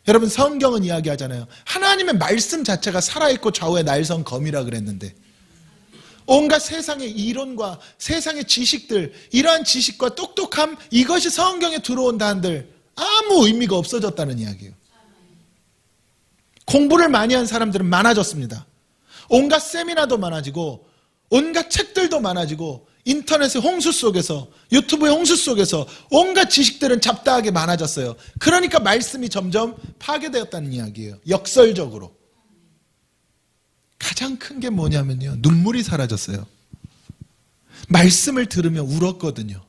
여러분, 성경은 이야기하잖아요. 하나님의 말씀 자체가 살아있고 좌우의 날선 검이라 그랬는데, 온갖 세상의 이론과 세상의 지식들, 이러한 지식과 똑똑함, 이것이 성경에 들어온다 한들 아무 의미가 없어졌다는 이야기예요. 공부를 많이 한 사람들은 많아졌습니다. 온갖 세미나도 많아지고 온갖 책들도 많아지고 인터넷의 홍수 속에서, 유튜브의 홍수 속에서 온갖 지식들은 잡다하게 많아졌어요. 그러니까 말씀이 점점 파괴되었다는 이야기예요. 역설적으로. 가장 큰 게 뭐냐면요, 눈물이 사라졌어요. 말씀을 들으면 울었거든요.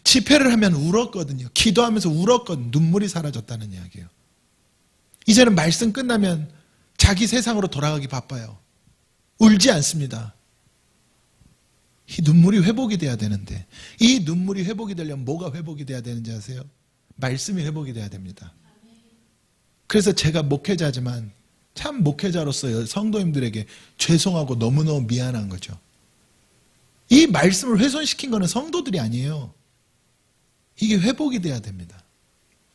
집회를 하면 울었거든요. 기도하면서 울었거든요. 눈물이 사라졌다는 이야기예요. 이제는 말씀 끝나면 자기 세상으로 돌아가기 바빠요. 울지 않습니다. 이 눈물이 회복이 돼야 되는데, 이 눈물이 회복이 되려면 뭐가 회복이 돼야 되는지 아세요? 말씀이 회복이 돼야 됩니다. 그래서 제가 목회자지만 참 목회자로서 성도님들에게 죄송하고 너무너무 미안한 거죠. 이 말씀을 훼손시킨 거는 성도들이 아니에요. 이게 회복이 돼야 됩니다.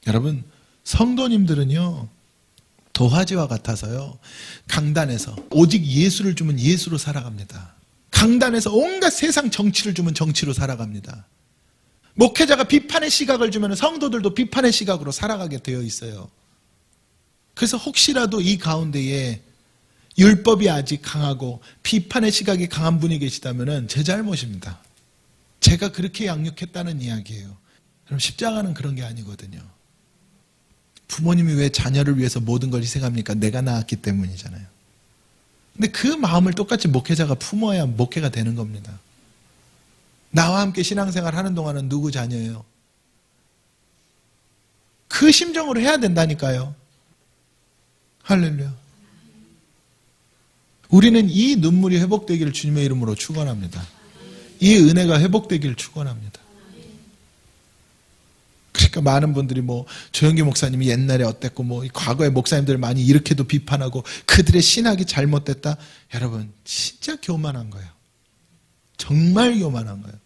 여러분, 성도님들은요, 도화지와 같아서요, 강단에서 오직 예수를 주면 예수로 살아갑니다. 강단에서 온갖 세상 정치를 주면 정치로 살아갑니다. 목회자가 비판의 시각을 주면 성도들도 비판의 시각으로 살아가게 되어 있어요. 그래서 혹시라도 이 가운데에 율법이 아직 강하고 비판의 시각이 강한 분이 계시다면 제 잘못입니다. 제가 그렇게 양육했다는 이야기예요. 그럼 십자가는 그런 게 아니거든요. 부모님이 왜 자녀를 위해서 모든 걸 희생합니까? 내가 낳았기 때문이잖아요. 근데 그 마음을 똑같이 목회자가 품어야 목회가 되는 겁니다. 나와 함께 신앙생활 하는 동안은 누구 자녀예요? 그 심정으로 해야 된다니까요. 할렐루야. 우리는 이 눈물이 회복되기를 주님의 이름으로 축원합니다. 이 은혜가 회복되기를 축원합니다. 그러니까 많은 분들이 조영기 목사님이 옛날에 어땠고 과거에 목사님들 많이 이렇게도 비판하고 그들의 신학이 잘못됐다. 여러분 진짜 교만한 거예요. 정말 교만한 거예요.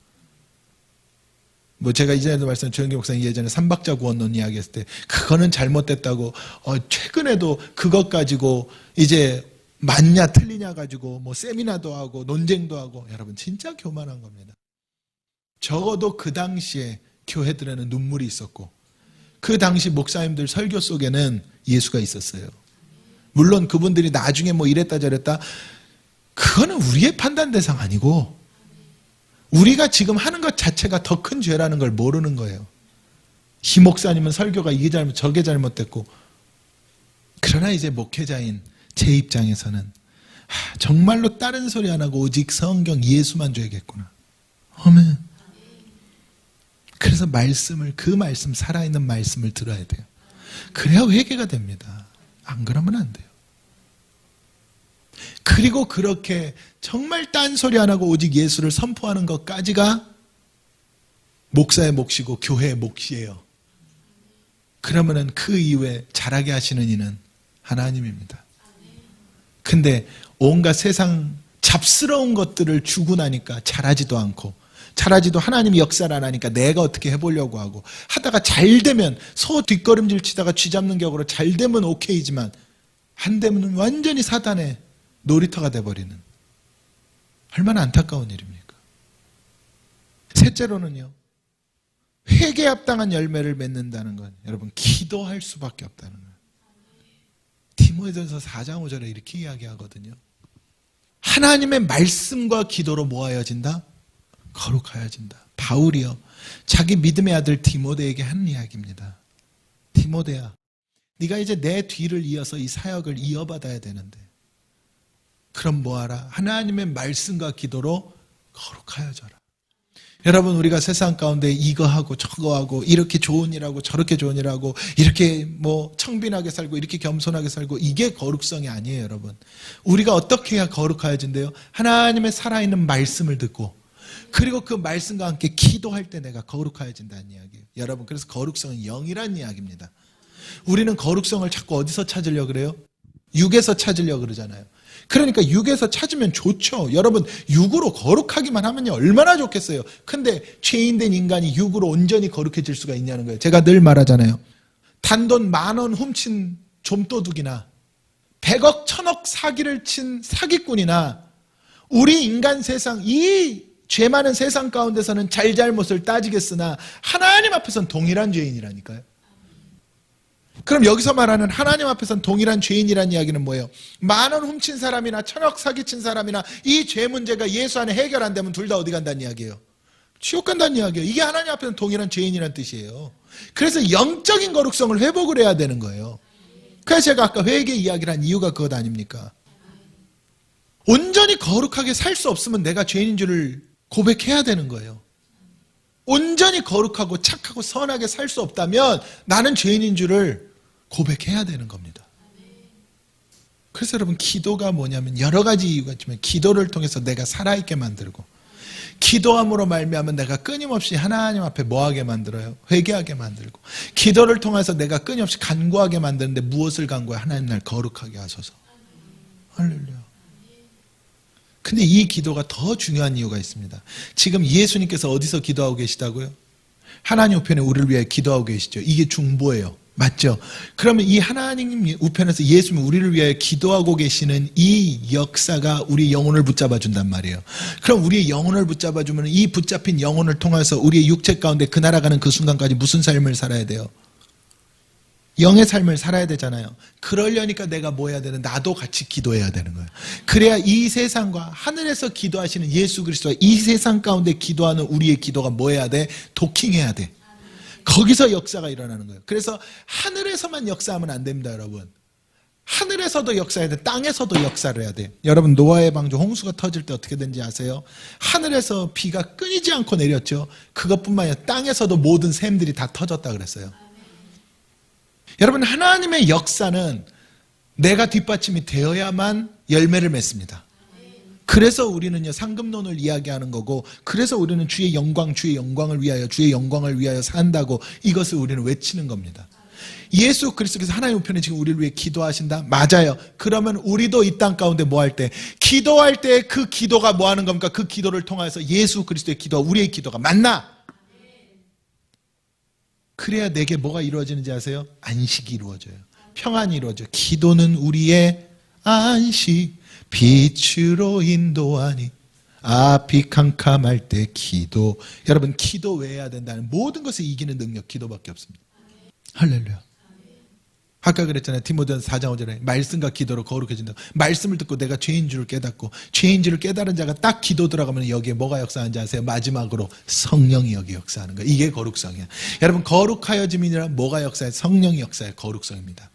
제가 이전에도 말씀드린 조영기 목사님 예전에 삼박자 구원론 이야기했을 때 그거는 잘못됐다고 최근에도 그것 가지고 이제 맞냐 틀리냐 가지고 세미나도 하고 논쟁도 하고 여러분 진짜 교만한 겁니다. 적어도 그 당시에 교회들에는 눈물이 있었고 그 당시 목사님들 설교 속에는 예수가 있었어요. 물론 그분들이 나중에 이랬다 저랬다 그거는 우리의 판단 대상 아니고 우리가 지금 하는 것 자체가 더 큰 죄라는 걸 모르는 거예요. 이 목사님은 설교가 이게 잘못 저게 잘못됐고 그러나 이제 목회자인 제 입장에서는 정말로 다른 소리 안 하고 오직 성경 예수만 줘야겠구나. 아멘. 그래서 그 말씀 살아있는 말씀을 들어야 돼요. 그래야 회개가 됩니다. 안 그러면 안 돼요. 그리고 그렇게 정말 딴소리 안 하고 오직 예수를 선포하는 것까지가 목사의 몫이고 교회의 몫이에요. 그러면은 그 이후에 잘하게 하시는 이는 하나님입니다. 근데 온갖 세상 잡스러운 것들을 주고 나니까 잘하지도 않고 잘하지도 하나님이 역사를 안 하니까 내가 어떻게 해보려고 하고 하다가 잘 되면 소 뒷걸음질 치다가 쥐 잡는 격으로 잘 되면 오케이지만 안 되면 완전히 사단의 놀이터가 돼버리는 얼마나 안타까운 일입니까? 셋째로는요. 회개에 합당한 열매를 맺는다는 건 여러분 기도할 수밖에 없다는 거예요. 디모데전서 4장 5절에 이렇게 이야기하거든요. 하나님의 말씀과 기도로 모아여진다? 거룩하여진다. 바울이요. 자기 믿음의 아들 디모데에게 하는 이야기입니다. 디모데야, 네가 이제 내 뒤를 이어서 이 사역을 이어받아야 되는데 그럼 뭐하라? 하나님의 말씀과 기도로 거룩하여져라. 여러분 우리가 세상 가운데 이거 하고 저거 하고 이렇게 좋은 일하고 저렇게 좋은 일하고 이렇게 청빈하게 살고 이렇게 겸손하게 살고 이게 거룩성이 아니에요. 여러분 우리가 어떻게 해야 거룩하여진대요? 하나님의 살아있는 말씀을 듣고 그리고 그 말씀과 함께 기도할 때 내가 거룩하여진다는 이야기예요. 여러분 그래서 거룩성은 영이라는 이야기입니다. 우리는 거룩성을 자꾸 어디서 찾으려고 그래요? 육에서 찾으려고 그러잖아요. 그러니까 육에서 찾으면 좋죠. 여러분 육으로 거룩하기만 하면요 얼마나 좋겠어요. 근데 죄인된 인간이 육으로 온전히 거룩해질 수가 있냐는 거예요. 제가 늘 말하잖아요. 단돈 10,000원 훔친 좀도둑이나 100억 1000억 사기를 친 사기꾼이나 우리 인간 세상 이 죄 많은 세상 가운데서는 잘잘못을 따지겠으나 하나님 앞에서는 동일한 죄인이라니까요. 그럼 여기서 말하는 하나님 앞에서는 동일한 죄인이라는 이야기는 뭐예요? 10,000원 훔친 사람이나 1,000억 사기친 사람이나 이 죄 문제가 예수 안에 해결 안 되면 둘 다 어디 간다는 이야기예요? 지옥 간다는 이야기예요. 이게 하나님 앞에서는 동일한 죄인이라는 뜻이에요. 그래서 영적인 거룩성을 회복을 해야 되는 거예요. 그래서 제가 아까 회개 이야기를 한 이유가 그것 아닙니까? 온전히 거룩하게 살 수 없으면 내가 죄인인 줄을 고백해야 되는 거예요. 온전히 거룩하고 착하고 선하게 살 수 없다면 나는 죄인인 줄을 고백해야 되는 겁니다. 그래서 여러분 기도가 뭐냐면 여러 가지 이유가 있지만 기도를 통해서 내가 살아있게 만들고 기도함으로 말미암아 내가 끊임없이 하나님 앞에 뭐하게 만들어요? 회개하게 만들고 기도를 통해서 내가 끊임없이 간구하게 만드는데 무엇을 간구해? 하나님 날 거룩하게 하소서. 할렐루야. 근데 이 기도가 더 중요한 이유가 있습니다. 지금 예수님께서 어디서 기도하고 계시다고요? 하나님 우편에 우리를 위해 기도하고 계시죠. 이게 중보예요. 맞죠? 그러면 이 하나님 우편에서 예수님이 우리를 위해 기도하고 계시는 이 역사가 우리 영혼을 붙잡아 준단 말이에요. 그럼 우리의 영혼을 붙잡아 주면 이 붙잡힌 영혼을 통해서 우리의 육체 가운데 그 날아가는 그 순간까지 무슨 삶을 살아야 돼요? 영의 삶을 살아야 되잖아요. 그러려니까 내가 뭐 해야 되는? 나도 같이 기도해야 되는 거예요. 그래야 이 세상과 하늘에서 기도하시는 예수 그리스도와 이 세상 가운데 기도하는 우리의 기도가 뭐 해야 돼? 도킹해야 돼. 거기서 역사가 일어나는 거예요. 그래서 하늘에서만 역사하면 안 됩니다, 여러분. 하늘에서도 역사해야 돼. 땅에서도 역사를 해야 돼. 여러분, 노아의 방주 홍수가 터질 때 어떻게 된지 아세요? 하늘에서 비가 끊이지 않고 내렸죠. 그것뿐만 아니라 땅에서도 모든 샘들이 다 터졌다 그랬어요. 여러분, 하나님의 역사는 내가 뒷받침이 되어야만 열매를 맺습니다. 그래서 우리는요, 상급론을 이야기하는 거고, 그래서 우리는 주의 영광을 위하여 산다고 이것을 우리는 외치는 겁니다. 예수 그리스도께서 하나님 우편에 지금 우리를 위해 기도하신다? 맞아요. 그러면 우리도 이 땅 가운데 뭐 할 때? 기도할 때 그 기도가 뭐 하는 겁니까? 그 기도를 통해서 예수 그리스도의 기도와 우리의 기도가 만나. 그래야 내게 뭐가 이루어지는지 아세요? 안식이 이루어져요. 평안이 이루어져요. 기도는 우리의 안식, 빛으로 인도하니 앞이 캄캄할 때 기도. 여러분, 기도 왜 해야 된다는 모든 것을 이기는 능력, 기도밖에 없습니다. 할렐루야. 아까 그랬잖아요. 디모데전서 4장 5절에 말씀과 기도로 거룩해진다. 말씀을 듣고 내가 죄인 줄을 깨닫고, 죄인 줄을 깨달은 자가 딱 기도 들어가면 여기에 뭐가 역사하는지 아세요? 마지막으로 성령이 여기 역사하는 거예요. 이게 거룩성이야. 여러분, 거룩하여짐이란 뭐가 역사해? 성령이 역사해. 거룩성입니다.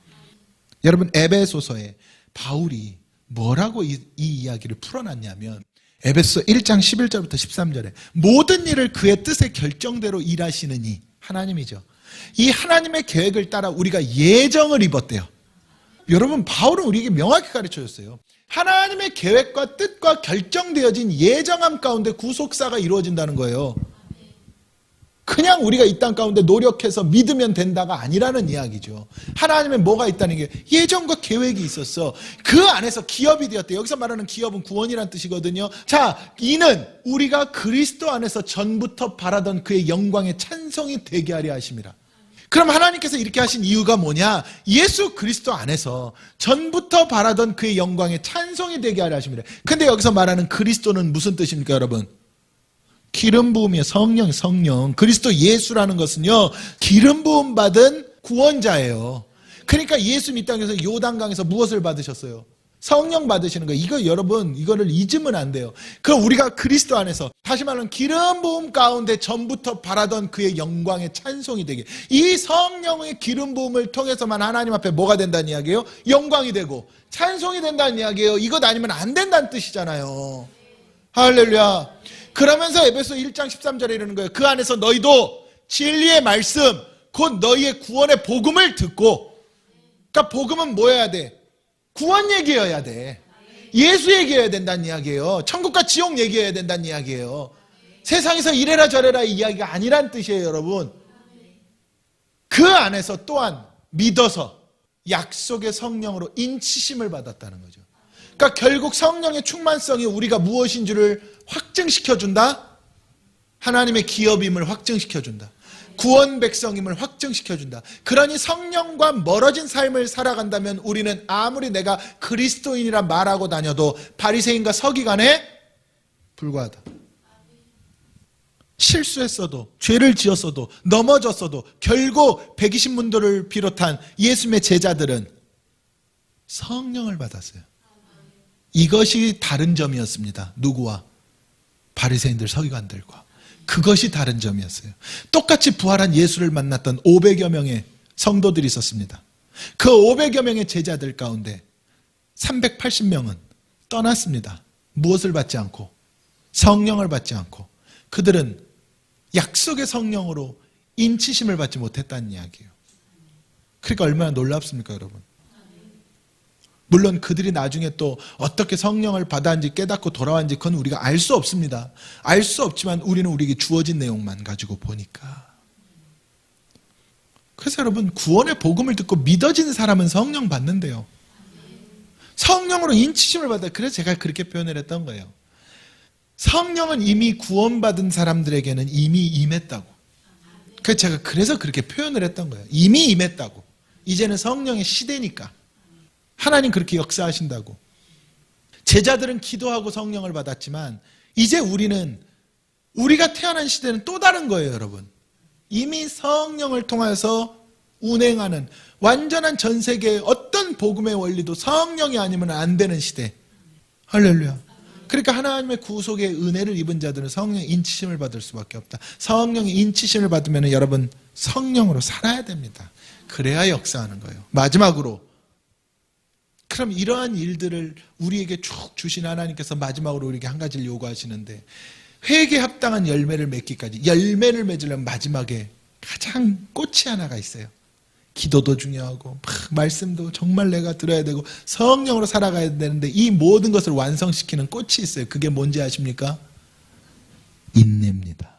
여러분, 에베소서에 바울이 뭐라고 이 이야기를 풀어놨냐면, 에베소 1장 11절부터 13절에 모든 일을 그의 뜻의 결정대로 일하시는 이 하나님이죠. 이 하나님의 계획을 따라 우리가 예정을 입었대요. 여러분, 바울은 우리에게 명확히 가르쳐줬어요. 하나님의 계획과 뜻과 결정되어진 예정함 가운데 구속사가 이루어진다는 거예요. 그냥 우리가 이 땅 가운데 노력해서 믿으면 된다가 아니라는 이야기죠. 하나님의 뭐가 있다는 게 예정과 계획이 있었어. 그 안에서 기업이 되었대. 여기서 말하는 기업은 구원이란 뜻이거든요. 자, 이는 우리가 그리스도 안에서 전부터 바라던 그의 영광의 찬송이 되게 하려 하심이라. 그럼 하나님께서 이렇게 하신 이유가 뭐냐? 예수 그리스도 안에서 전부터 바라던 그의 영광의 찬송이 되게 하려 하심이라. 근데 여기서 말하는 그리스도는 무슨 뜻입니까, 여러분? 기름 부음이에요. 성령. 그리스도 예수라는 것은요, 기름 부음 받은 구원자예요. 그러니까 예수 이 땅에서 요단강에서 무엇을 받으셨어요? 성령 받으시는 거예요. 이거 여러분, 이거를 잊으면 안 돼요. 그 우리가 그리스도 안에서, 다시 말하면 기름 부음 가운데 전부터 바라던 그의 영광의 찬송이 되게, 이 성령의 기름 부음을 통해서만 하나님 앞에 뭐가 된다는 이야기예요? 영광이 되고 찬송이 된다는 이야기예요. 이것 아니면 안 된다는 뜻이잖아요. 할렐루야. 그러면서 에베소 1장 13절에 이러는 거예요. 그 안에서 너희도 진리의 말씀, 곧 너희의 구원의 복음을 듣고. 그러니까 복음은 뭐 해야 돼? 구원 얘기해야 돼. 예수 얘기해야 된다는 이야기예요. 천국과 지옥 얘기해야 된다는 이야기예요. 세상에서 이래라 저래라 이 이야기가 아니란 뜻이에요, 여러분. 그 안에서 또한 믿어서 약속의 성령으로 인치심을 받았다는 거죠. 그러니까 결국 성령의 충만성이 우리가 무엇인 줄을 확증시켜준다? 하나님의 기업임을 확증시켜준다. 구원 백성임을 확증시켜준다. 그러니 성령과 멀어진 삶을 살아간다면 우리는 아무리 내가 그리스도인이라 말하고 다녀도 바리새인과 서기관에 불과하다. 실수했어도, 죄를 지었어도, 넘어졌어도 결국 120문도를 비롯한 예수님의 제자들은 성령을 받았어요. 이것이 다른 점이었습니다. 누구와? 바리새인들, 서기관들과. 그것이 다른 점이었어요. 똑같이 부활한 예수를 만났던 500여 명의 성도들이 있었습니다. 그 500여 명의 제자들 가운데 380명은 떠났습니다. 무엇을 받지 않고? 성령을 받지 않고. 그들은 약속의 성령으로 인치심을 받지 못했다는 이야기예요. 그러니까 얼마나 놀랍습니까, 여러분? 물론 그들이 나중에 또 어떻게 성령을 받았는지 깨닫고 돌아왔는지 그건 우리가 알 수 없습니다. 알 수 없지만 우리는 우리에게 주어진 내용만 가지고 보니까. 그래서 여러분, 구원의 복음을 듣고 믿어지는 사람은 성령 받는데요. 성령으로 인치심을 받아요. 그래서 제가 그렇게 표현을 했던 거예요. 성령은 이미 구원받은 사람들에게는 이미 임했다고. 그래서 제가 그렇게 표현을 했던 거예요. 이미 임했다고. 이제는 성령의 시대니까. 하나님 그렇게 역사하신다고. 제자들은 기도하고 성령을 받았지만 이제 우리가 태어난 시대는 또 다른 거예요, 여러분. 이미 성령을 통해서 운행하는 완전한 전 세계의 어떤 복음의 원리도 성령이 아니면 안 되는 시대. 할렐루야. 그러니까 하나님의 구속의 은혜를 입은 자들은 성령의 인치심을 받을 수밖에 없다. 성령의 인치심을 받으면 여러분 성령으로 살아야 됩니다. 그래야 역사하는 거예요. 마지막으로, 그럼 이러한 일들을 우리에게 쭉 주신 하나님께서 마지막으로 우리에게 한 가지를 요구하시는데, 회개에 합당한 열매를 맺기까지, 열매를 맺으려면 마지막에 가장 꽃이 하나가 있어요. 기도도 중요하고 말씀도 정말 내가 들어야 되고 성령으로 살아가야 되는데, 이 모든 것을 완성시키는 꽃이 있어요. 그게 뭔지 아십니까? 인내입니다.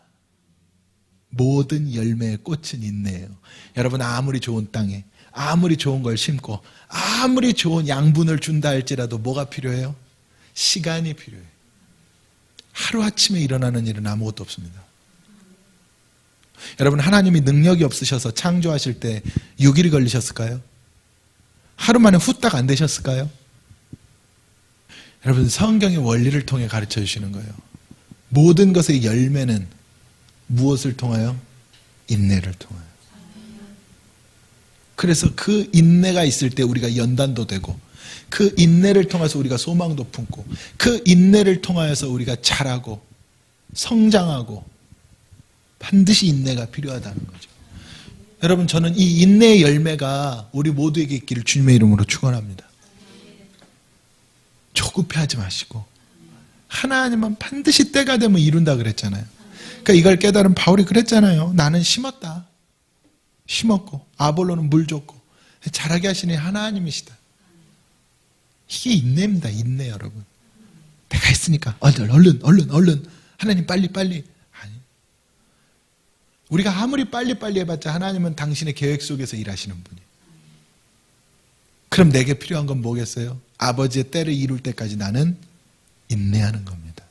모든 열매의 꽃은 인내예요. 여러분, 아무리 좋은 땅에 아무리 좋은 걸 심고 아무리 좋은 양분을 준다 할지라도 뭐가 필요해요? 시간이 필요해요. 하루아침에 일어나는 일은 아무것도 없습니다. 여러분, 하나님이 능력이 없으셔서 창조하실 때 6일이 걸리셨을까요? 하루 만에 후딱 안 되셨을까요? 여러분, 성경의 원리를 통해 가르쳐 주시는 거예요. 모든 것의 열매는 무엇을 통하여? 인내를 통하여. 그래서 그 인내가 있을 때 우리가 연단도 되고, 그 인내를 통해서 우리가 소망도 품고, 그 인내를 통하여서 우리가 자라고 성장하고, 반드시 인내가 필요하다는 거죠. 여러분, 저는 이 인내의 열매가 우리 모두에게 있기를 주님의 이름으로 축원합니다. 조급해하지 마시고 하나님은 반드시 때가 되면 이룬다 그랬잖아요. 그러니까 이걸 깨달은 바울이 그랬잖아요. 나는 심었다. 심었고 아볼로는 물 줬고 자라게 하시니 하나님이시다. 이게 인내입니다. 인내. 여러분, 내가 있으니까 얼른 하나님 빨리. 아니, 우리가 아무리 빨리 해봤자 하나님은 당신의 계획 속에서 일하시는 분이에요. 그럼 내게 필요한 건 뭐겠어요? 아버지의 때를 이룰 때까지 나는 인내하는 겁니다.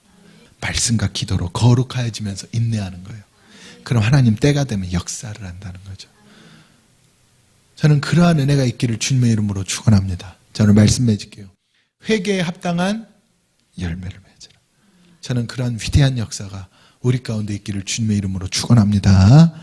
말씀과 기도로 거룩하여지면서 인내하는 거예요. 그럼 하나님 때가 되면 역사를 한다는 거죠. 저는 그러한 은혜가 있기를 주님의 이름으로 축원합니다. 저는 말씀 맺을게요. 회개에 합당한 열매를 맺으라. 저는 그러한 위대한 역사가 우리 가운데 있기를 주님의 이름으로 축원합니다.